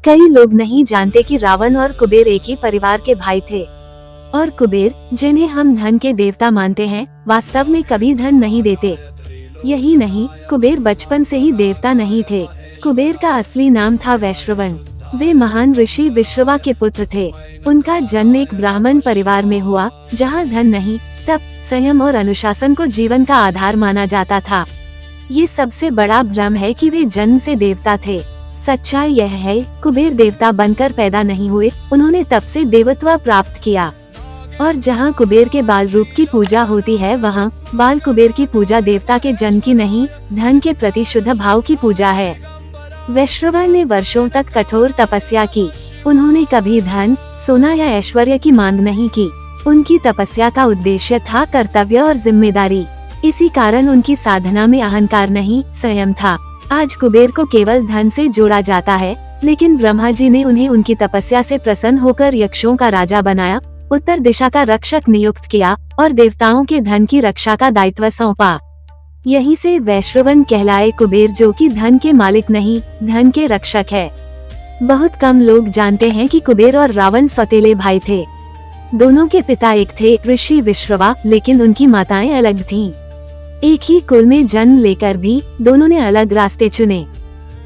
कई लोग नहीं जानते कि रावण और कुबेर एक ही परिवार के भाई थे और कुबेर, जिन्हें हम धन के देवता मानते हैं, वास्तव में कभी धन नहीं देते। यही नहीं, कुबेर बचपन से ही देवता नहीं थे। कुबेर का असली नाम था वैश्रवण। वे महान ऋषि विश्रवा के पुत्र थे। उनका जन्म एक ब्राह्मण परिवार में हुआ, जहाँ धन नहीं, तप, संयम और अनुशासन को जीवन का आधार माना जाता था। ये सबसे बड़ा भ्रम है कि वे जन्म से देवता थे। सच्चाई यह है, कुबेर देवता बनकर पैदा नहीं हुए, उन्होंने तप से देवत्व प्राप्त किया। और जहाँ कुबेर के बाल रूप की पूजा होती है, वहाँ बाल कुबेर की पूजा देवता के जन्म की नहीं, धन के प्रति शुद्ध भाव की पूजा है। वैश्रवण ने वर्षों तक कठोर तपस्या की। उन्होंने कभी धन, सोना या ऐश्वर्य की मांग नहीं की। उनकी तपस्या का उद्देश्य था कर्तव्य और जिम्मेदारी। इसी कारण उनकी साधना में अहंकार नहीं, संयम था। आज कुबेर को केवल धन से जोड़ा जाता है, लेकिन ब्रह्मा जी ने उन्हें उनकी तपस्या से प्रसन्न होकर यक्षों का राजा बनाया, उत्तर दिशा का रक्षक नियुक्त किया और देवताओं के धन की रक्षा का दायित्व सौंपा। यहीं से वैश्रवण कहलाए कुबेर, जो कि धन के मालिक नहीं, धन के रक्षक है। बहुत कम लोग जानते हैं कि कुबेर और रावण सौतेले भाई थे। दोनों के पिता एक थे, ऋषि विश्रवा, लेकिन उनकी माताएं अलग थीं। एक ही कुल में जन्म लेकर भी दोनों ने अलग रास्ते चुने।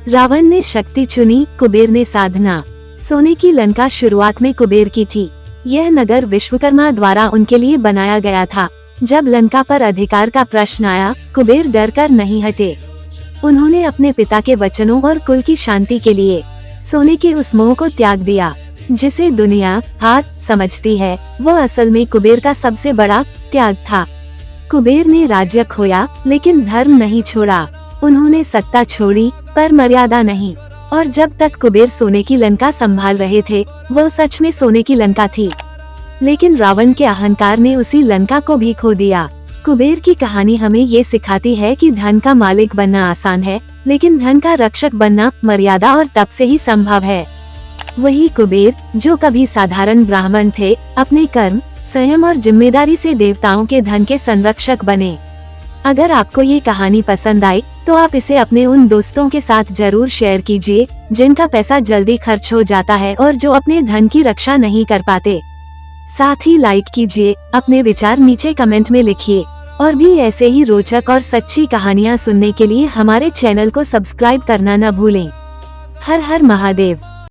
रावण ने शक्ति चुनी, कुबेर ने साधना। सोने की लंका शुरुआत में कुबेर की थी। यह नगर विश्वकर्मा द्वारा उनके लिए बनाया गया था। जब लंका पर अधिकार का प्रश्न आया, कुबेर डरकर नहीं हटे। उन्होंने अपने पिता के वचनों और कुल की शांति के लिए सोने के उस मोह को त्याग दिया, जिसे दुनिया हार समझती है। वो असल में कुबेर का सबसे बड़ा त्याग था। कुबेर ने राज्य खोया, लेकिन धर्म नहीं छोड़ा। उन्होंने सत्ता छोड़ी, पर मर्यादा नहीं। और जब तक कुबेर सोने की लंका संभाल रहे थे, वह सच में सोने की लंका थी। लेकिन रावण के अहंकार ने उसी लंका को भी खो दिया। कुबेर की कहानी हमें ये सिखाती है कि धन का मालिक बनना आसान है, लेकिन धन का रक्षक बनना मर्यादा और तप से ही संभव है। वही कुबेर, जो कभी साधारण ब्राह्मण थे, अपने कर्म, संयम और जिम्मेदारी से देवताओं के धन के संरक्षक बने। अगर आपको ये कहानी पसंद आई, तो आप इसे अपने उन दोस्तों के साथ जरूर शेयर कीजिए, जिनका पैसा जल्दी खर्च हो जाता है और जो अपने धन की रक्षा नहीं कर पाते। साथ ही लाइक कीजिए, अपने विचार नीचे कमेंट में लिखिए और भी ऐसे ही रोचक और सच्ची कहानियाँ सुनने के लिए हमारे चैनल को सब्सक्राइब करना न भूलें। हर हर महादेव।